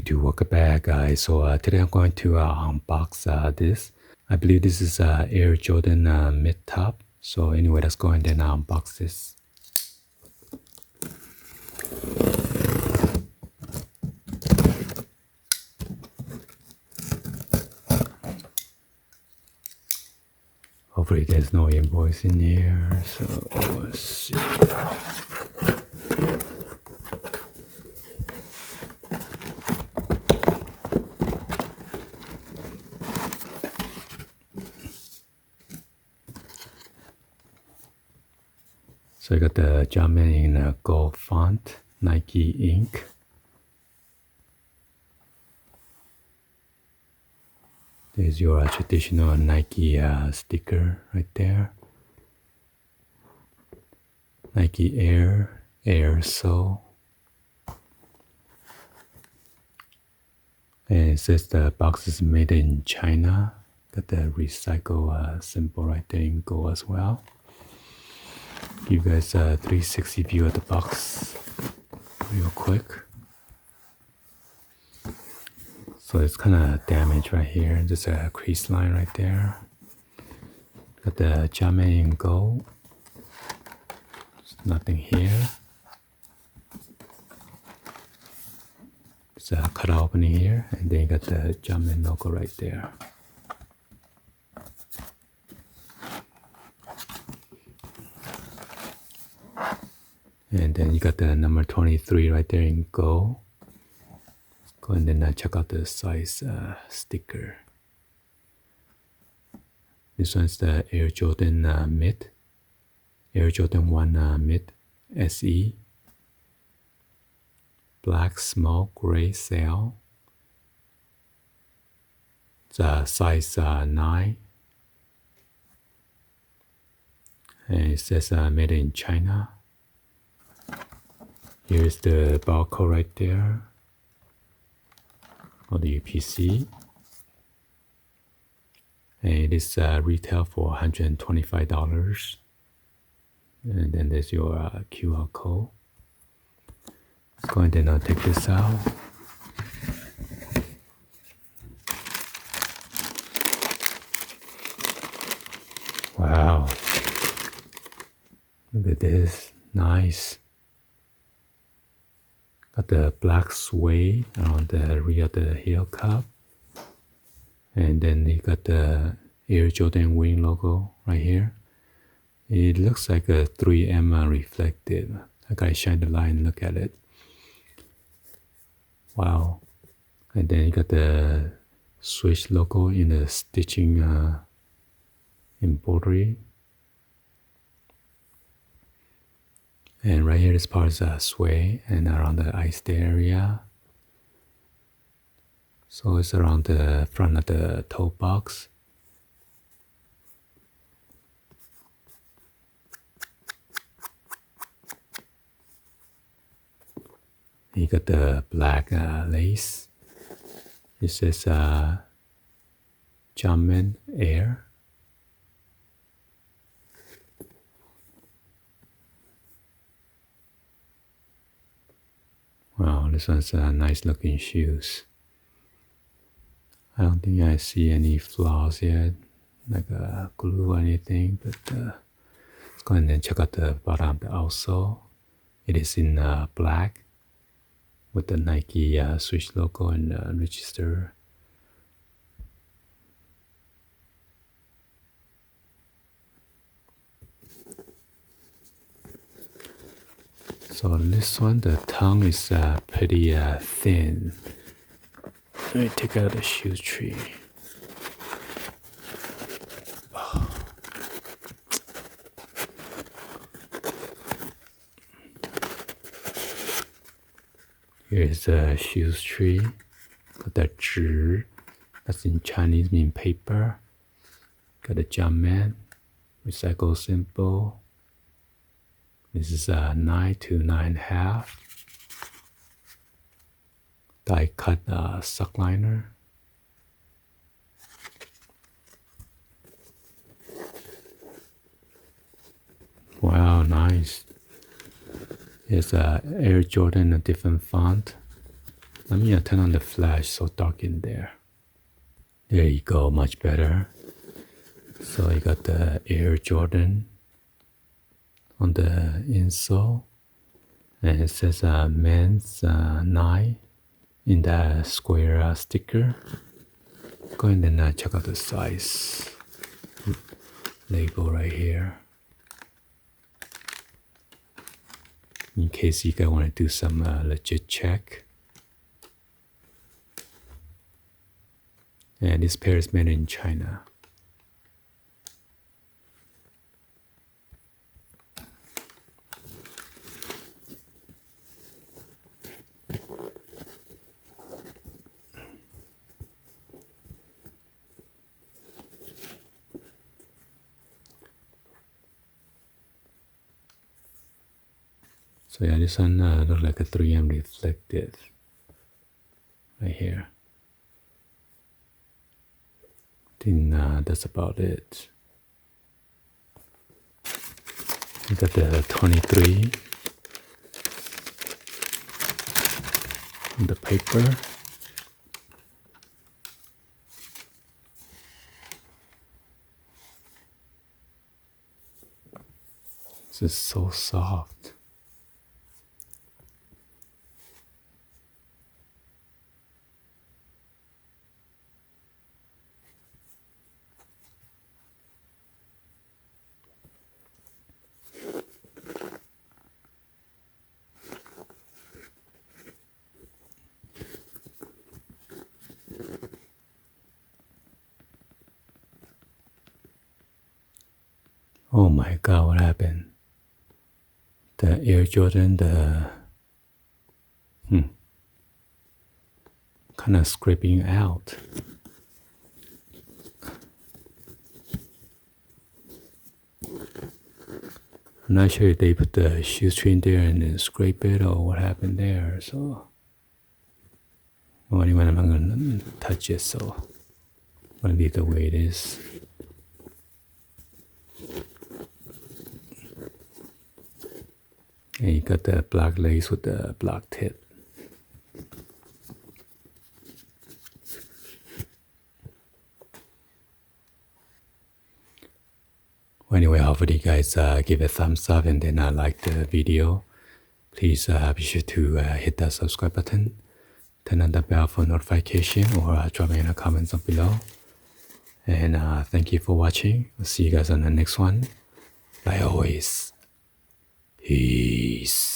YouTube, welcome back guys. So today I'm going to unbox this. I believe this is Air Jordan mid top. So anyway, let's go ahead and unbox this. Hopefully there's no invoice in here. So let's see. So I got the Jumpman in a gold font, Nike ink. There's your traditional Nike sticker right there. Nike Air Sole. And it says the box is made in China. Got the recycle symbol right there in gold as well. Give you guys a 360 view of the box real quick. So it's kind of damaged right here. There's a crease line right there. Got the Jumpman in gold. There's nothing here. There's a cut opening here, and then you got the Jumpman logo right there. And then you got the number 23 right there in gold. Let's go and then check out the size sticker. This one's the Air Jordan Mid. Air Jordan 1 Mid SE. Black smoke gray sail. It's size 9. And it says made in China. Here's the barcode right there on the UPC. And it is retail for $125. And then there's your QR code. Let's go ahead and take this out. Wow. Look at this. Nice. Got the black suede around the rear of the heel cup. And then you got the Air Jordan wing logo right here. It looks like a 3M reflective. I gotta shine the light and look at it. Wow. And then you got the Swiss logo in the stitching embroidery. And right here, this part is suede and around the iced area. So it's around the front of the toe box. You got the black lace. It says Jumpman Air. Wow, this one's nice looking shoes. I don't think I see any flaws yet, like glue or anything, but let's go ahead and check out the bottom of the outsole. It is in black with the Nike Swiss logo and register. So this one, the tongue is pretty thin. Let me take out the shoe tree. Oh. Here's the shoe tree. Got the 纸. That's in Chinese mean paper. Got the Jumpman recycle symbol. This is 9 to 9.5. Die cut sock liner. Wow, nice. Here's Air Jordan, a different font. Let me turn on the flash so dark in there. There you go, much better. So you got the Air Jordan on the insole, and it says men's 9 in that square sticker. Go ahead and check out the size label right here, in case you guys want to do some legit check. And this pair is made in China. So yeah, this one looks like a 3M reflective right here. I think that's about it. We got the 23 on the paper. This is so soft. Oh my God, what happened? The Air Jordan, kind of scraping out. I'm not sure if they put the shoestring there and then scrape it or what happened there. So, well, anyway, I'm not gonna touch it, so I'm gonna leave the way it is. And you got the black lace with the black tip. Well, anyway, hopefully you guys give it a thumbs up and then like the video. Please be sure to hit that subscribe button, turn on the bell for notification, or drop me in the comments down below. And thank you for watching. I'll see you guys on the next one. Like always, peace.